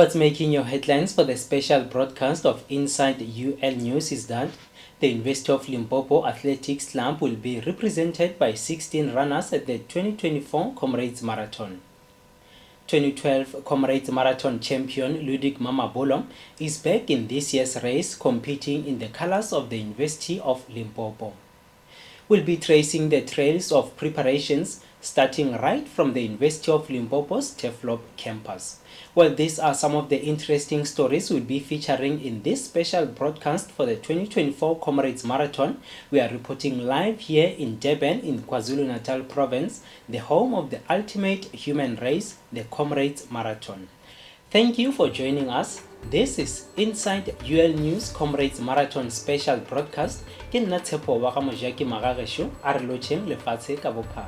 What's making your headlines for the special broadcast of Inside UL News is that the University of Limpopo Athletics Club will be represented by 16 runners at the 2024 Comrades Marathon. 2012 Comrades Marathon champion Ludik Mamabolo is back in this year's race, competing in the colors of the University of Limpopo. We'll be tracing the trails of preparations starting right from the University of Limpopo's Teflop campus. Well, these are some of the interesting stories we'll be featuring in this special broadcast for the 2024 Comrades Marathon. We are reporting live here in Durban in KwaZulu-Natal province, the home of the ultimate human race, the Comrades Marathon. Thank you for joining us. This is Inside UL News Comrades Marathon special broadcast. Ke nna Tshepo wa ga Mojaki Magagesho a re lotšheng lefatshe ka bophara.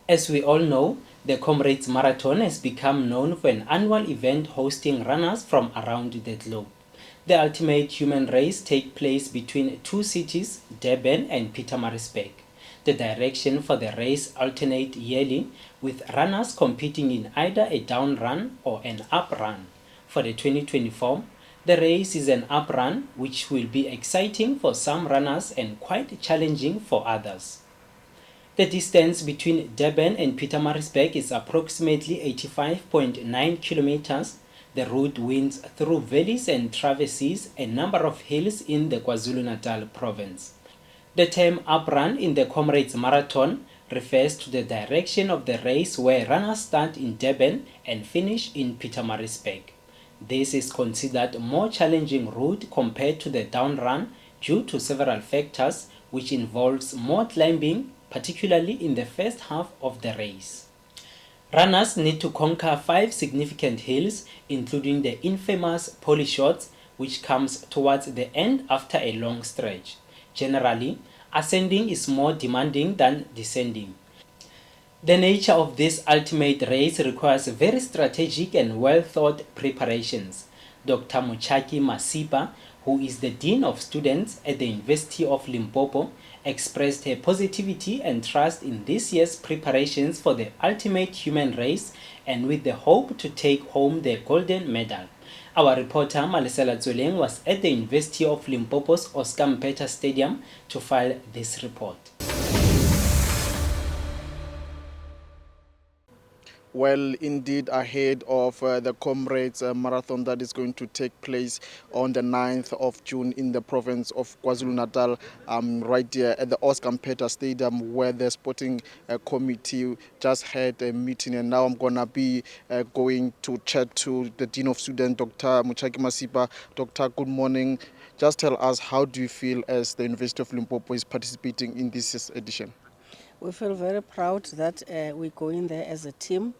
As we all know, the Comrades Marathon has become known for an annual event hosting runners from around the globe. The ultimate human race takes place between two cities, Durban and Pietermaritzburg. The direction for the race alternates yearly, with runners competing in either a down run or an up run. For the 2024, the race is an up run, which will be exciting for some runners and quite challenging for others. The distance between Durban and Pietermaritzburg is approximately 85.9 kilometers. The route winds through valleys and traverses a number of hills in the KwaZulu-Natal province. The term uprun in the Comrades Marathon refers to the direction of the race where runners start in Durban and finish in Pietermaritzburg. This is considered a more challenging route compared to the down run due to several factors, which involves more climbing, particularly in the first half of the race. Runners need to conquer 5 significant hills, including the infamous Polyshots, which comes towards the end after a long stretch. Generally, ascending is more demanding than descending. The nature of this ultimate race requires very strategic and well-thought preparations. Dr. Muchaki Masipa, who is the Dean of Students at the University of Limpopo, expressed her positivity and trust in this year's preparations for the ultimate human race, and with the hope to take home the golden medal. Our reporter Malisela Zuleng was at the University of Limpopo's Oscar Mpeta Stadium to file this report. Well, indeed, ahead of the Comrades Marathon that is going to take place on the 9th of June in the province of KwaZulu-Natal, right here at the Oscar Mpeta Stadium, where the sporting committee just had a meeting, and now I'm going to be going to chat to the Dean of Students, Dr. Muchaki Masipa. Doctor, good morning. Just tell us, how do you feel as the University of Limpopo is participating in this edition? We feel very proud that we go in there as a team.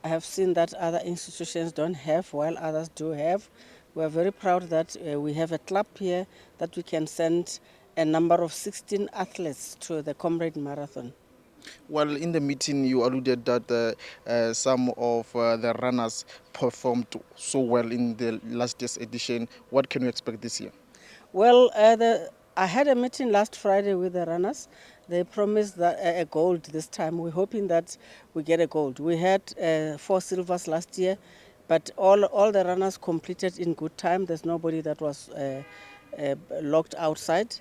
I have seen that other institutions don't have, while others do have. We are very proud that we have a club here that we can send a number of 16 athletes to the Comrade Marathon. Well, in the meeting you alluded that some of the runners performed so well in the last year's edition. What can we expect this year? Well, I had a meeting last Friday with the runners. They promised that a gold this time. We're hoping that we get a gold. We had 4 silvers last year, but all the runners completed in good time. There's nobody that was locked outside.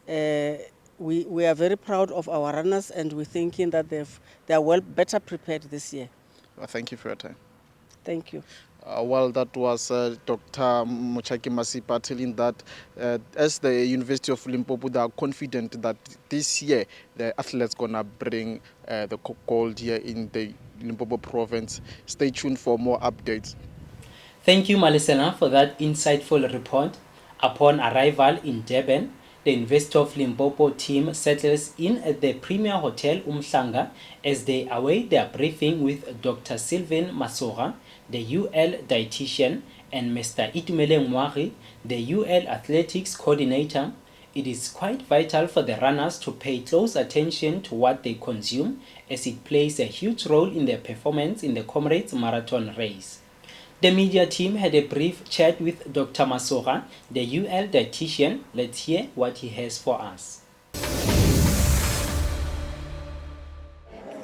We are very proud of our runners, and we're thinking that they are better prepared this year. Thank you for your time. Thank you. Well, that was Dr. Muchaki Masipa telling that as the University of Limpopo, they are confident that this year the athletes going to bring the gold here in the Limpopo province. Stay tuned for more updates. Thank you, Malisela, for that insightful report. Upon arrival in Durban, the University of Limpopo team settles in at the Premier Hotel Umhlanga as they await their briefing with Dr. Sylvain Masora, the UL dietitian, and Mr. Itumele Mwari, the UL athletics coordinator. It is quite vital for the runners to pay close attention to what they consume, as it plays a huge role in their performance in the Comrades Marathon race. The media team had a brief chat with Dr. Masora, the UL dietitian. Let's hear what he has for us.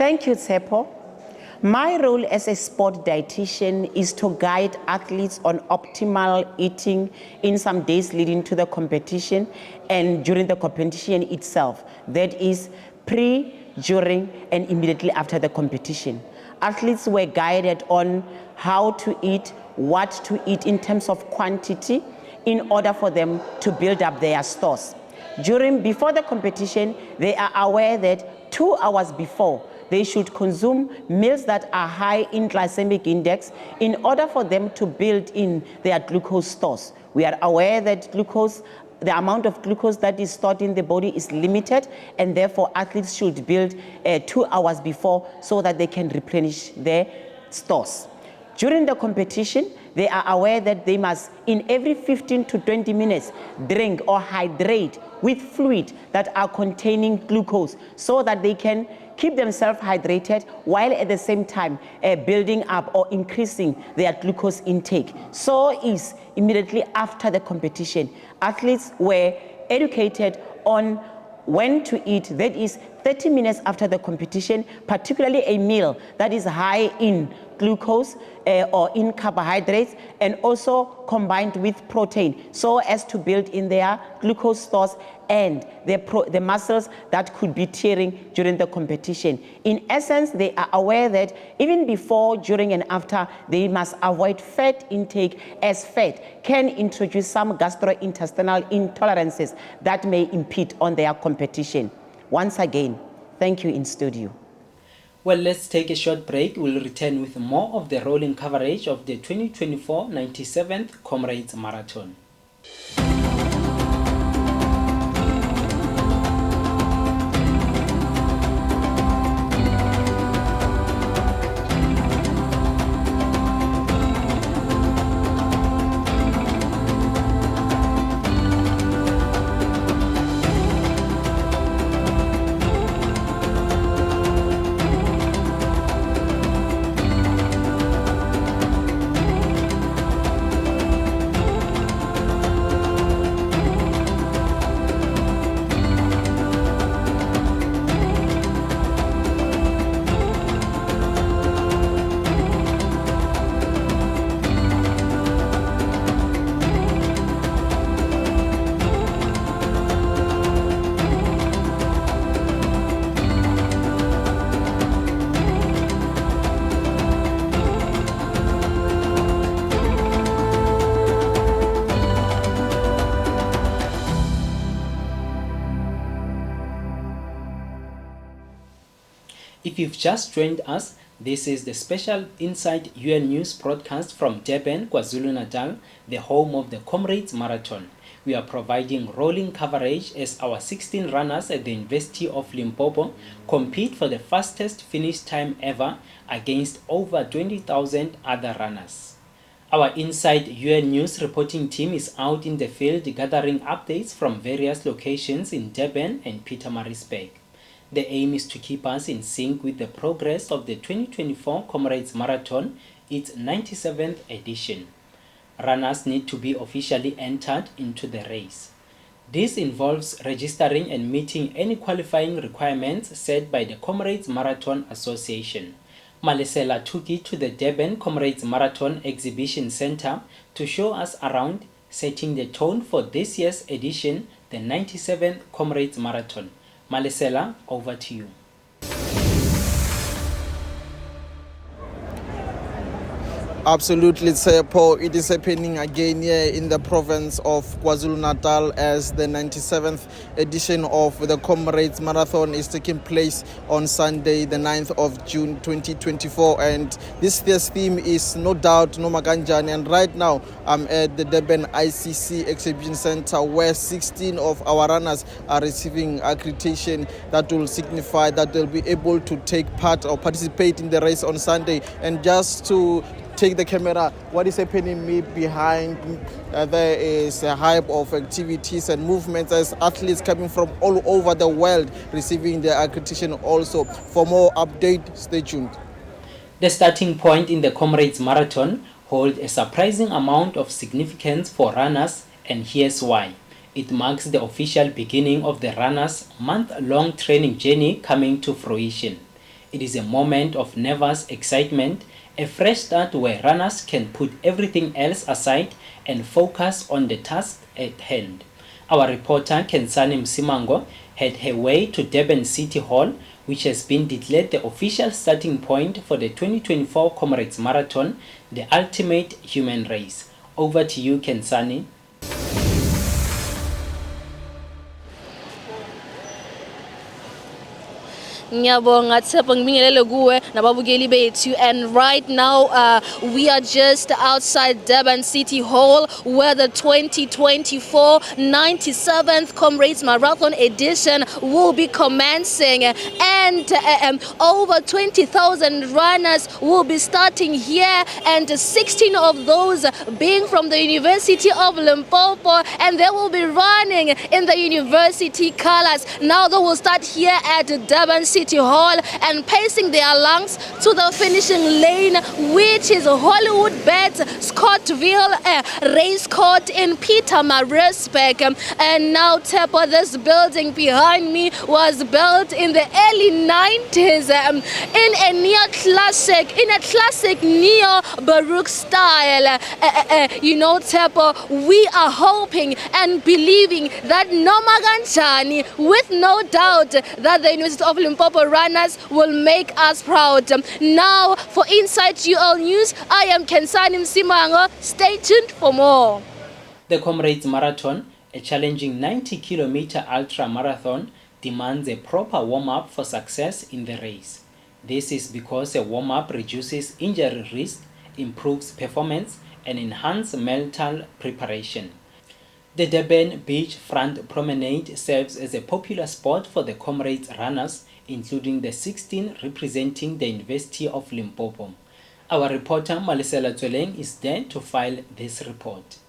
Thank you, Tsepo. My role as a sport dietitian is to guide athletes on optimal eating in some days leading to the competition and during the competition itself. That is pre, during, and immediately after the competition. Athletes were guided on how to eat, what to eat in terms of quantity in order for them to build up their stores. Before the competition, they are aware that 2 hours before, they should consume meals that are high in glycemic index in order for them to build in their glucose stores. We are aware that the amount of glucose that is stored in the body is limited, and therefore athletes should build 2 hours before so that they can replenish their stores. During the competition, they are aware that they must, in every 15 to 20 minutes, drink or hydrate with fluid that are containing glucose so that they can keep themselves hydrated while at the same time building up or increasing their glucose intake. So is immediately after the competition. Athletes were educated on when to eat, that is 30 minutes after the competition, particularly a meal that is high in glucose or in carbohydrates, and also combined with protein, so as to build in their glucose stores and the muscles that could be tearing during the competition. In essence, they are aware that even before, during, and after, they must avoid fat intake, as fat can introduce some gastrointestinal intolerances that may impede on their competition. Once again, thank you in studio. Well, let's take a short break. We'll return with more of the rolling coverage of the 2024 97th Comrades Marathon. If you've just joined us, this is the special Inside UN News broadcast from Durban, KwaZulu-Natal, the home of the Comrades Marathon. We are providing rolling coverage as our 16 runners at the University of Limpopo compete for the fastest finish time ever against over 20,000 other runners. Our Inside UN News reporting team is out in the field gathering updates from various locations in Durban and Pietermaritzburg. The aim is to keep us in sync with the progress of the 2024 Comrades Marathon, its 97th edition. Runners need to be officially entered into the race. This involves registering and meeting any qualifying requirements set by the Comrades Marathon Association. Malesela took it to the Durban Comrades Marathon Exhibition Center to show us around, setting the tone for this year's edition, the 97th Comrades Marathon. Malesela, over to you. Absolutely, Tsepo. It is happening again here in the province of KwaZulu-Natal as the 97th edition of the Comrades Marathon is taking place on Sunday, the 9th of June 2024. And this year's theme is no doubt no Makanjani. And right now I'm at the Durban ICC Exhibition Center where 16 of our runners are receiving accreditation that will signify that they'll be able to take part or participate in the race on Sunday. And just to take the camera, what is happening me behind there is a hype of activities and movements as athletes coming from all over the world receiving their accreditation also. For more update, stay tuned. The starting point in the Comrades Marathon holds a surprising amount of significance for runners, and here's why. It marks the official beginning of the runners' month-long training journey coming to fruition. It is a moment of nervous excitement, a fresh start where runners can put everything else aside and focus on the task at hand. Our reporter Kensani Msimango had her way to Durban City Hall, which has been declared the official starting point for the 2024 Comrades Marathon, the ultimate human race. Over to you, Kensani. Ngiyabonga Tshepo ngibingelele kuwe nababukeli bethu, and right now we are just outside Durban City Hall where the 2024 97th Comrades Marathon edition will be commencing, and over 20,000 runners will be starting here, and 16 of those being from the University of Limpopo, and they will be running in the university colors. Now they will start here at Durban City Hall and pacing their lungs to the finishing lane, which is Hollywood Bet Scottville Race Court in Pietermaritzburg. And now Tepo, this building behind me was built in the early 90s in a classic neo-Baroque style. You know, Tepo, we are hoping and believing that noma kanjani, with no doubt that the University of Limpopo runners will make us proud. Now, for Inside UL News, I am Kensani Msimango. Stay tuned for more. The Comrades Marathon, a challenging 90-kilometer ultra-marathon, demands a proper warm-up for success in the race. This is because a warm-up reduces injury risk, improves performance, and enhances mental preparation. The Durban Beachfront Promenade serves as a popular spot for the Comrades runners, including the 16 representing the University of Limpopo. Our reporter Malisela Tsweleng is there to file this report.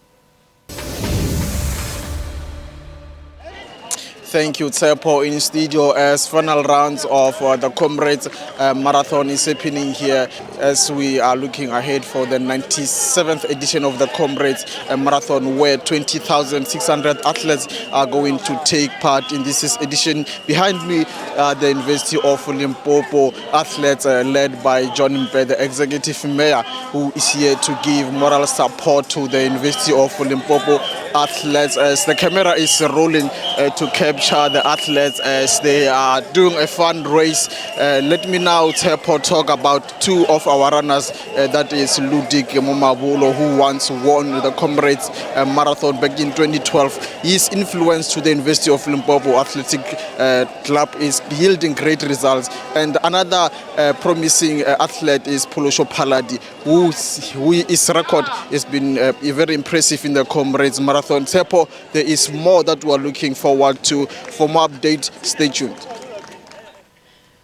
Thank you, Tsepo, in studio as final rounds of the Comrades Marathon is happening here as we are looking ahead for the 97th edition of the Comrades Marathon, where 20,600 athletes are going to take part in this edition. Behind me, the University of Limpopo athletes led by John Mpe, the executive mayor, who is here to give moral support to the University of Limpopo athletes as the camera is rolling to capture the athletes as they are doing a fun race. Let me now talk about two of our runners, that is Ludik Momabulo, who once won the Comrades Marathon back in 2012. His influence to the University of Limpopo Athletic Club is yielding great results. And another promising athlete is Polosho Paladi, his record has been very impressive in the Comrades Marathon. Tsepo, there is more that we are looking forward to. For more updates, stay tuned.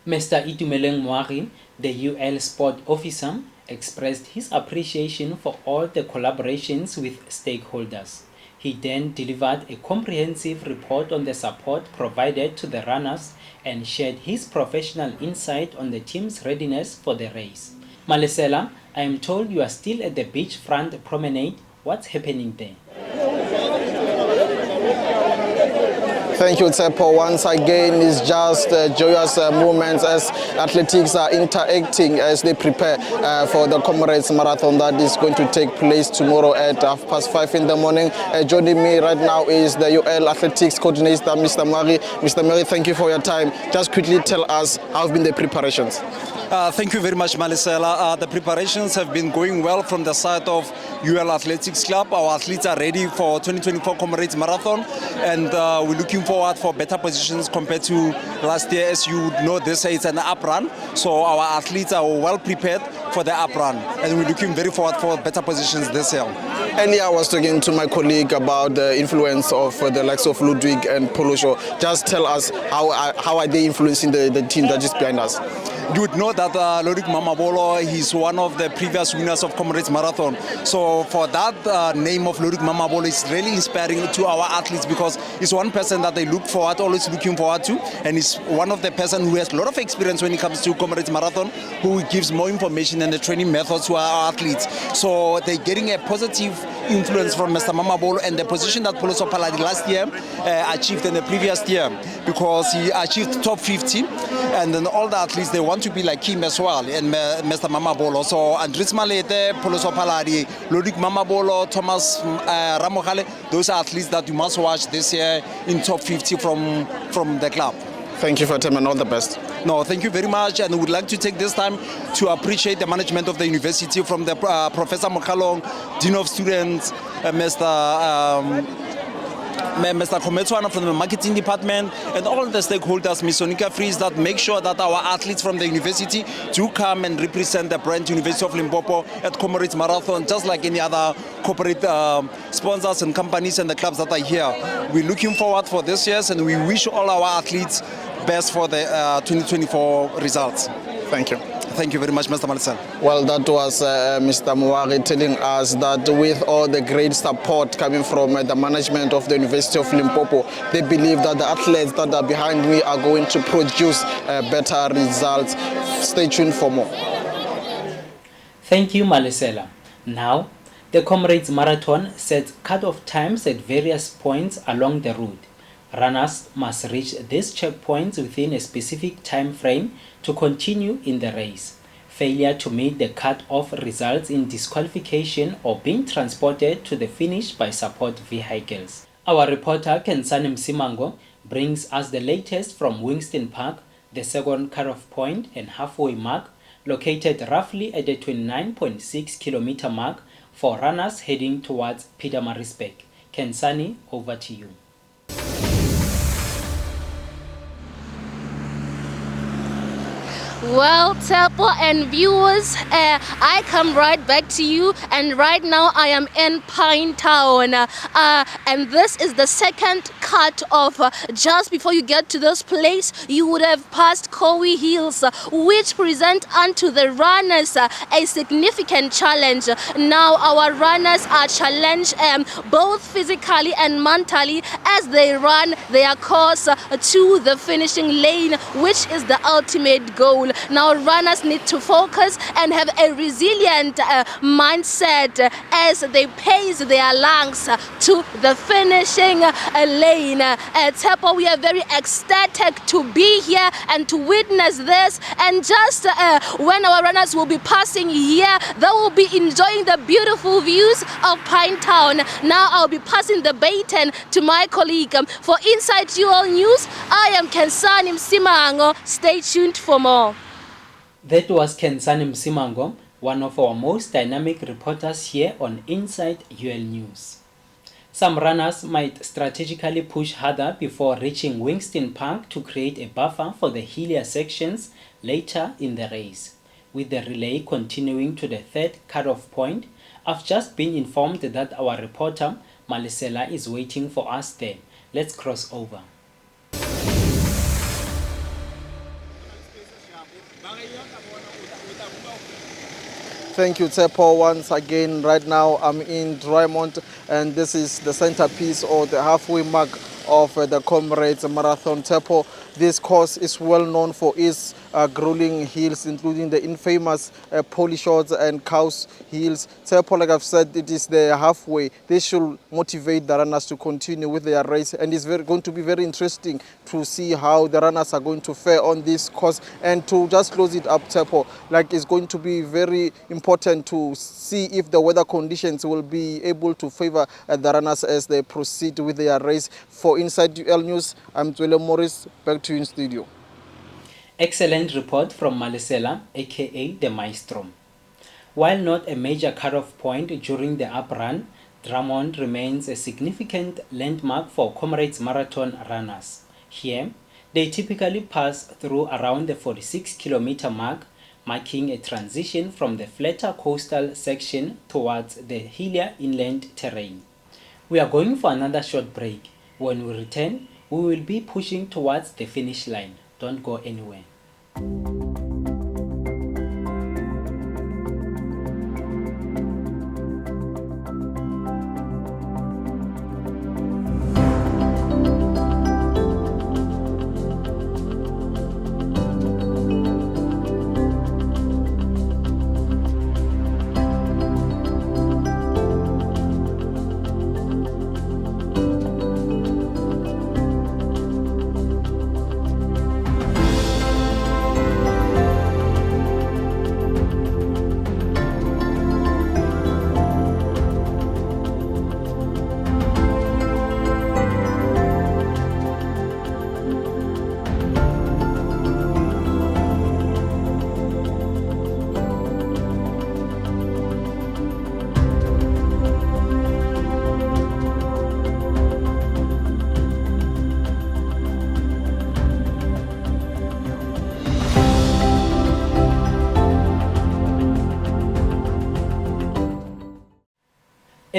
Mr. Itumeleng Moari, the UL Sport Officer, expressed his appreciation for all the collaborations with stakeholders. He then delivered a comprehensive report on the support provided to the runners and shared his professional insight on the team's readiness for the race. Malisela, I am told you are still at the beachfront promenade. What's happening there? Thank you, Tsepo. Once again, it's just joyous moments as athletics are interacting as they prepare for the Comrades Marathon that is going to take place tomorrow at 5:30 in the morning. Joining me right now is the UL Athletics Coordinator, Mr. Mari. Mr. Mari, thank you for your time. Just quickly tell us how have been the preparations. Thank you very much, Malisela. The preparations have been going well from the side of UL Athletics Club. Our athletes are ready for 2024 Comrades Marathon, and we're looking forward for better positions compared to last year. As you know, this is an up run, so our athletes are well prepared for the up run, and we're looking very forward for better positions this year. Earlier, I was talking to my colleague about the influence of the likes of Ludwig and Polosho. Just tell us how are they influencing the team that is behind us? You would know that Ludwig Mamabolo, he's one of the previous winners of Comrades Marathon. So for that name of Ludwig Mamabolo is really inspiring to our athletes, because he's one person that they look forward, always looking forward to, and he's one of the person who has a lot of experience when it comes to Comrades Marathon, who gives more information and the training methods to our athletes. So they're getting a positive influence from Mr. Mamabolo and the position that Poloso Paladi last year achieved in the previous year, because he achieved top 50, and then all the athletes, they want to be like him as well, and Mr. Mamabolo. So Andres Malete, Poloso Paladi, Lodik Mamabolo, Thomas Ramogale, those are athletes that you must watch this year in top 50 from the club. Thank you for your time and all the best. No, thank you very much, and we would like to take this time to appreciate the management of the university, from the Professor Mokhalong, Dean of Students, Mr. Kometswana from the marketing department, and all the stakeholders, Ms. Sonika Fries, that make sure that our athletes from the university do come and represent the brand University of Limpopo at Comrades Marathon, just like any other corporate sponsors and companies and the clubs that are here. We're looking forward for this year, and we wish all our athletes best for the 2024 results. Thank you. Thank you very much, Mr. Malisela. Well, that was Mr. Muwari telling us that with all the great support coming from the management of the University of Limpopo, they believe that the athletes that are behind me are going to produce better results. Stay tuned for more. Thank you, Malisela. Now, the Comrades Marathon sets cut-off times at various points along the route. Runners must reach these checkpoints within a specific time frame to continue in the race. Failure to meet the cut-off results in disqualification or being transported to the finish by support vehicles. Our reporter Kensani Msimango brings us the latest from Winston Park, the second cut-off point and halfway mark, located roughly at the 29.6-kilometer mark for runners heading towards Pietermaritzburg. Kensani, over to you. Well, Tepo and viewers, I come right back to you, and right now I am in Pinetown, and this is the second cut off. Just before you get to this place, you would have passed Kowi Hills, which present unto the runners a significant challenge. Now our runners are challenged both physically and mentally as they run their course to the finishing lane, which is the ultimate goal. Now runners need to focus and have a resilient mindset as they pace their lungs to the finishing lane. Tepo, we are very ecstatic to be here and to witness this, and just when our runners will be passing here, they will be enjoying the beautiful views of Pinetown. Now I'll be passing the baton to my colleague. For Inside UL News, I am Kensani Msimango. Stay tuned for more. That was Kensani Msimango, one of our most dynamic reporters here on Inside UL News. Some runners might strategically push harder before reaching Winston Park to create a buffer for the hillier sections later in the race. With the relay continuing to the third cut-off point, I've just been informed that our reporter Malisela is waiting for us there. Let's cross over. Thank you, Tepo. Once again, right now I'm in Durban, and this is the centerpiece or the halfway mark of the Comrades Marathon. Tepo, this course is well known for its grueling hills, including the infamous Polishords and Cows Hills. Tepo, like I've said, it is the halfway. This should motivate the runners to continue with their race, and it's going to be very interesting to see how the runners are going to fare on this course. And to just close it up, Tepo, like it's going to be very important to see if the weather conditions will be able to favor the runners as they proceed with their race. For Inside UL News, I'm Twele Morris. Back to you in studio. Excellent report from Malisela, aka the Maestro. While not a major cut-off point during the up-run, Drummond remains a significant landmark for Comrades Marathon runners. Here, they typically pass through around the 46-kilometer mark, marking a transition from the flatter coastal section towards the hillier inland terrain. We are going for another short break. When we return, we will be pushing towards the finish line. Don't go anywhere.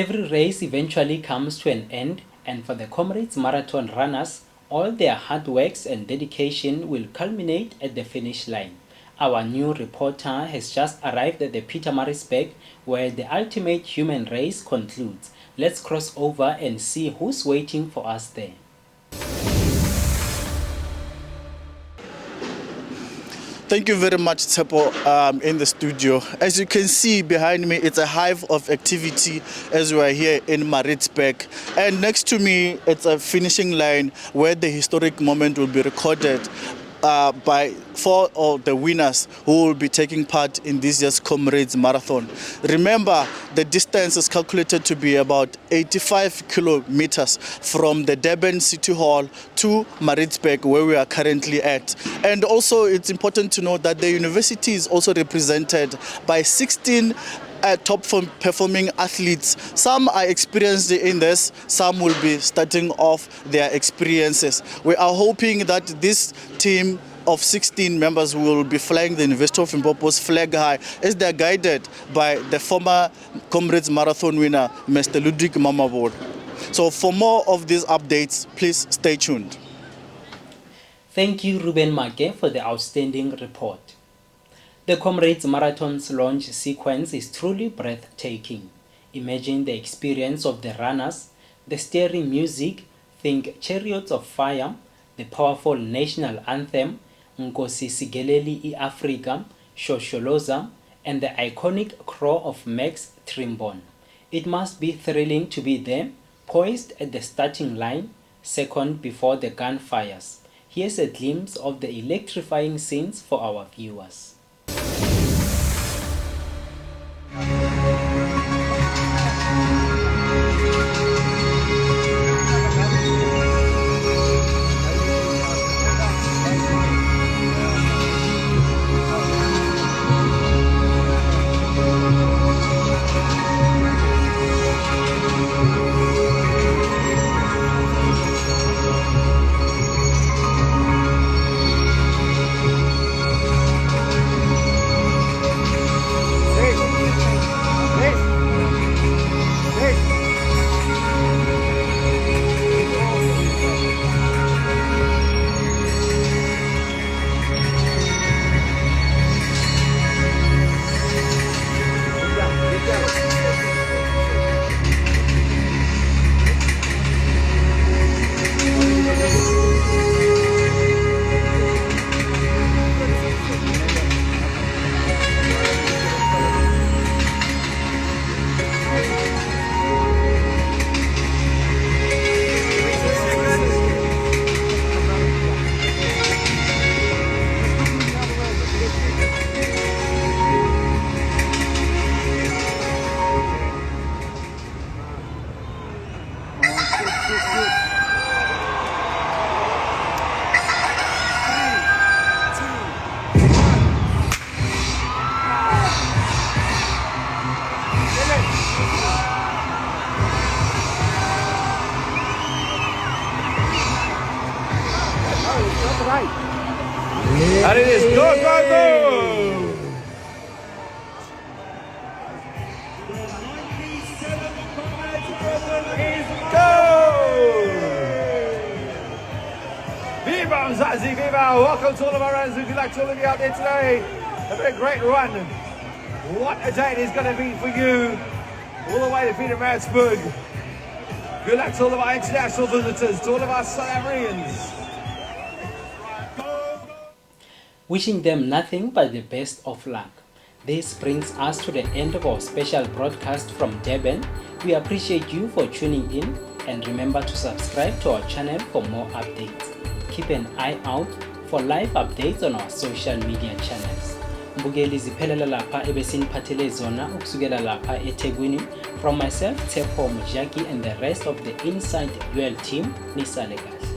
Every race eventually comes to an end, and for the Comrades Marathon runners, all their hard works and dedication will culminate at the finish line. Our new reporter has just arrived at the Pietermaritzburg, where the ultimate human race concludes. Let's cross over and see who's waiting for us there. Thank you very much, Tsepo, in the studio. As you can see behind me, it's a hive of activity as we are here in Maritzburg. And next to me, it's a finishing line where the historic moment will be recorded by 4 of the winners who will be taking part in this year's Comrades Marathon. Remember, the distance is calculated to be about 85 kilometers from the Durban City Hall to Maritzburg, where we are currently at. And also, it's important to note that the university is also represented by 16 top performing athletes. Some are experienced in this, some will be starting off their experiences. We are hoping that this team of 16 members will be flying the University of Limpopo's flag high as they are guided by the former Comrades Marathon winner, Mr. Ludwig Mamabod. So for more of these updates, please stay tuned. Thank you, Ruben Make, for the outstanding report. The Comrades Marathon's launch sequence is truly breathtaking. Imagine the experience of the runners, the stirring music, think Chariots of Fire, the powerful national anthem, Nkosi Sigeleli i-Afrika, Shosholoza, and the iconic crow of Max Trimbon. It must be thrilling to be there, poised at the starting line, second before the gun fires. Here's a glimpse of the electrifying scenes for our viewers. And it is go, go, go! Viva Mzazi, viva! Welcome to all of our runners. Good luck to all of you out there today. It's been a great run. What a day it is going to be for you. All the way to Pietermaritzburg. Good luck to all of our international visitors, to all of our South Africans. Wishing them nothing but the best of luck. This brings us to the end of our special broadcast from Durban. We appreciate you for tuning in, and remember to subscribe to our channel for more updates. Keep an eye out for live updates on our social media channels. Mbukeli ziphelela lapha ebesiniphathele zona ukusukela lapha eThekwini. From myself, Tsepo Mujaki, and the rest of the Inside UL team, nisale kahle.